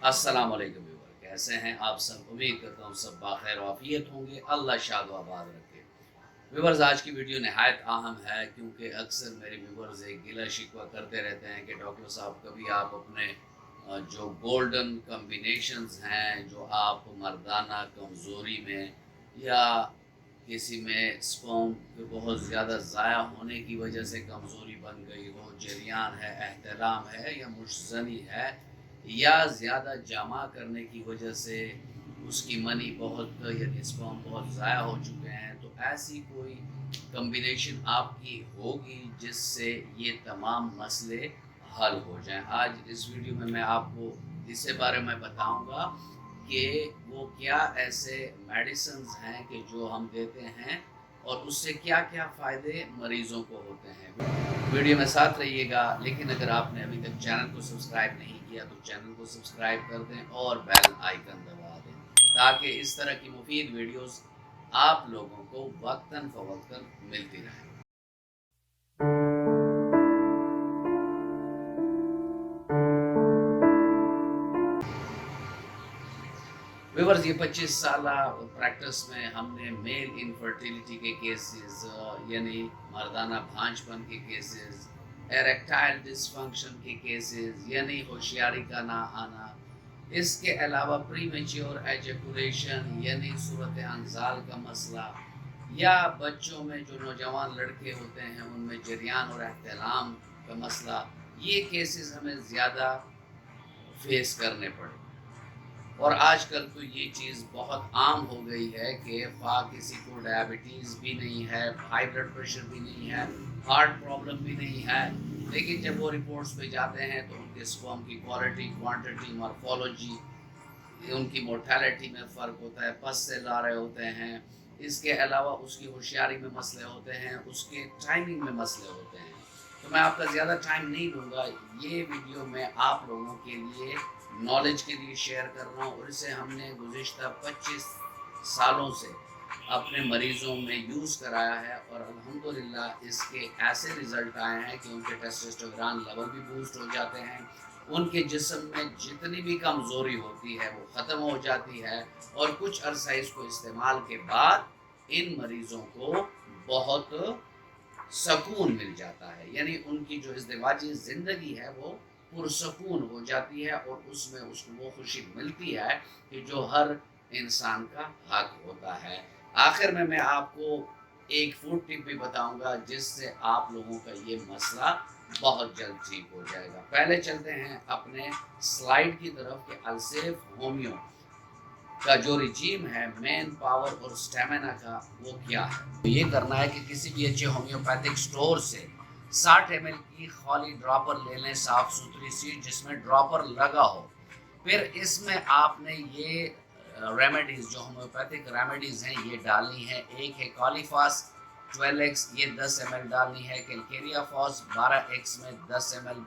अस्सलाम वालेकुम व्यूअर, कैसे हैं आप सब। उम्मीद करता हूँ सब बाखैर वाफियत होंगे। अल्लाह शाद व आबाद रखे। व्यूअर्स, आज की वीडियो नहायत अहम है क्योंकि अक्सर मेरे व्यूअर्स एक गिला शिकवा करते रहते हैं कि डॉक्टर साहब कभी आप अपने जो गोल्डन कम्बिनेशंस हैं, जो आप मर्दाना कमज़ोरी में या किसी में स्पर्म के बहुत ज़्यादा ज़ाया होने की वजह से कमज़ोरी बन गई हो, जरियान है, एहतलाम है या मुशज़नी है, या ज़्यादा जमा करने की वजह से उसकी मनी बहुत यानी स्पर्म बहुत ज़ाया हो चुके हैं, तो ऐसी कोई कम्बिनेशन आपकी होगी जिससे ये तमाम मसले हल हो जाएं। आज इस वीडियो में मैं आपको इसके बारे में बताऊंगा कि वो क्या ऐसे मेडिसिन्स हैं कि जो हम देते हैं और उससे क्या क्या फ़ायदे मरीज़ों को होते हैं। वीडियो में साथ रहिएगा, लेकिन अगर आपने अभी तक चैनल को सब्सक्राइब नहीं किया तो चैनल को सब्सक्राइब कर दें और बेल आइकन दबा दें ताकि इस तरह की मुफीद वीडियोस आप लोगों को वक्तन फवक्तन मिलती रहे। व्यूअर्स, ये 25 साल प्रैक्टिस में हमने मेल इनफर्टिलिटी के केसेस, यानी मर्दाना भांजपन के केसेस, एरेक्टाइल डिसफंक्शन के केसेस यानी होशियारी का ना आना, इसके अलावा प्री मेच्योर एजैकुलेशन यानी सूरत अंजाल का मसला, या बच्चों में जो नौजवान लड़के होते हैं उनमें जरियान और एहतलाम का मसला, ये केसेस हमें ज़्यादा फेस करने पड़े। और आजकल तो ये चीज़ बहुत आम हो गई है कि किसी को डायबिटीज़ भी नहीं है, हाई ब्लड प्रेशर भी नहीं है, हार्ट प्रॉब्लम भी नहीं है, लेकिन जब वो रिपोर्ट्स पे जाते हैं तो उनके स्पर्म की क्वालिटी, क्वांटिटी, मॉर्फोलॉजी, उनकी मोर्टेलिटी में फ़र्क होता है, पस से ला रहे होते हैं। इसके अलावा उसकी होशियारी में मसले होते हैं, उसके टाइमिंग में मसले होते हैं। तो मैं आपका ज़्यादा टाइम नहीं लूँगा। ये वीडियो मैं आप लोगों के लिए नॉलेज के लिए शेयर कर रहा हूँ और इसे हमने गुज़िश्ता 25 सालों से अपने मरीज़ों में यूज़ कराया है और अल्हम्दुलिल्लाह इसके ऐसे रिज़ल्ट आए हैं कि उनके टेस्टोस्टेरोन लेवल भी बूस्ट हो जाते हैं, उनके जिस्म में जितनी भी कमज़ोरी होती है वो ख़त्म हो जाती है और कुछ अरसा इसको इस्तेमाल के बाद इन मरीज़ों को बहुत सकून मिल जाता है, यानी उनकी जो इज़्दिवाजी ज़िंदगी है वो पुरसकून हो जाती है और उसमें उसको वो खुशी मिलती है कि जो हर इंसान का हक होता है। आखिर में मैं आपको एक फूड टिप भी बताऊंगा जिससे आप लोगों का ये मसला बहुत जल्द ठीक हो जाएगा। पहले चलते हैं अपने स्लाइड की तरफ कि अल्सेफ होमियो का जो रिजीम है मेन पावर और स्टेमिना का वो क्या है। तो ये करना है कि किसी भी अच्छे होम्योपैथिक स्टोर से 60 ml की खाली ड्रॉपर ले लें, साफ सुथरी सी जिसमें ड्रॉपर लगा हो। फिर इसमें आपने ये रेमेडीज़, जो होम्योपैथिक रेमेडीज़ हैं, ये डालनी है। एक है कॉलीफास 12x, ये 10 ml डालनी है। कैलकेरिया फॉस 12x में 10 ml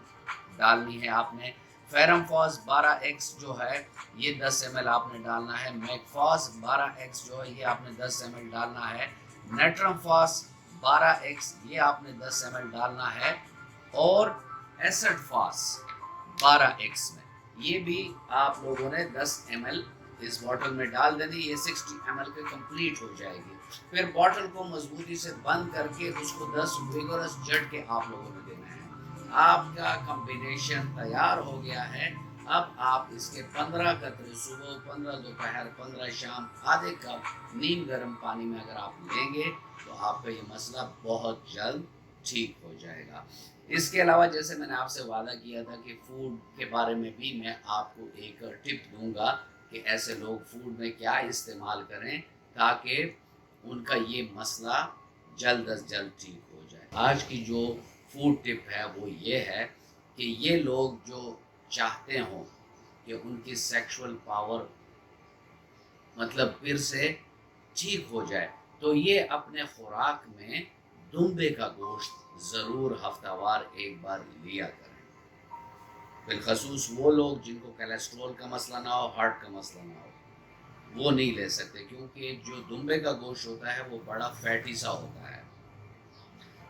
डालनी है आपने। फेरमफॉस 12x जो है ये 10 ml आपने डालना है। मैकफॉस 12x जो है ये आपने 10 ml डालना है। नेट्रमफॉस 12x ये आपने 10 ml डालना है। और एसिड फॉस 12x में ये भी आप लोगों ने 10 ml इस बॉटल में डाल देनी। ये 60 ml के कंप्लीट हो जाएगी। फिर बॉटल को मजबूती से बंद करके उसको 10 विगोरस झटके आप लोगों ने देना है। आपका कॉम्बिनेशन तैयार हो गया है। अब आप इसके 15 कतरे सुबह, 15 दोपहर, 15 शाम, आधे कप नीम गर्म पानी में अगर आप लेंगे तो आपका ये मसला बहुत जल्द ठीक हो जाएगा। इसके अलावा जैसे मैंने आपसे वादा किया था कि फूड के बारे में भी मैं आपको एक टिप दूंगा कि ऐसे लोग फूड में क्या इस्तेमाल करें ताकि उनका ये मसला जल्द अज जल्द ठीक हो जाए। आज की जो फूड टिप है वो ये है कि ये लोग जो चाहते हों कि उनकी सेक्सुअल पावर मतलब फिर से ठीक हो जाए, तो ये अपने खुराक में दुम्बे का गोश्त ज़रूर हफ्तावार एक बार लिया करें। बिलखसूस वो लोग जिनको कोलेस्ट्रॉल का मसला ना हो, हार्ट का मसला ना हो, वो नहीं ले सकते क्योंकि जो दुम्बे का गोश्त होता है वो बड़ा फैटी सा होता है।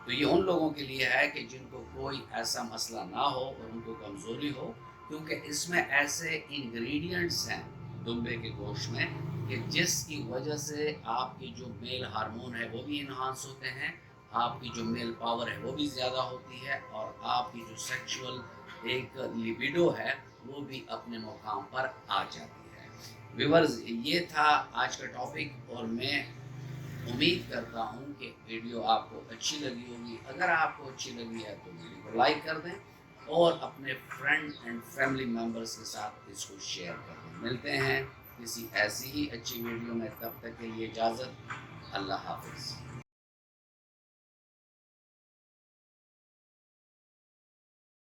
तो ये उन लोगों के लिए है कि जिनको कोई ऐसा मसला ना हो और उनको कमज़ोरी हो, کیونکہ اس میں ایسے انگریڈینٹس ہیں دمبے کے گوشت میں کہ جس کی وجہ سے آپ کی جو میل ہارمون ہے وہ بھی انہانس ہوتے ہیں، آپ کی جو میل پاور ہے وہ بھی زیادہ ہوتی ہے، اور آپ کی جو سیکشول ایک لیبیڈو ہے وہ بھی اپنے مقام پر آ جاتی ہے۔ ویورز، یہ تھا آج کا ٹاپک، اور میں امید کرتا ہوں کہ ویڈیو آپ کو اچھی لگی ہوگی۔ اگر آپ کو اچھی لگی ہے تو ویڈیو کو لائک کر دیں اور اپنے فرینڈ اینڈ فیملی ممبرس کے ساتھ اس کو شیئر کر دیں۔ ملتے ہیں کسی ایسی ہی اچھی ویڈیو میں، تب تک کے لیے اجازت، اللہ حافظ۔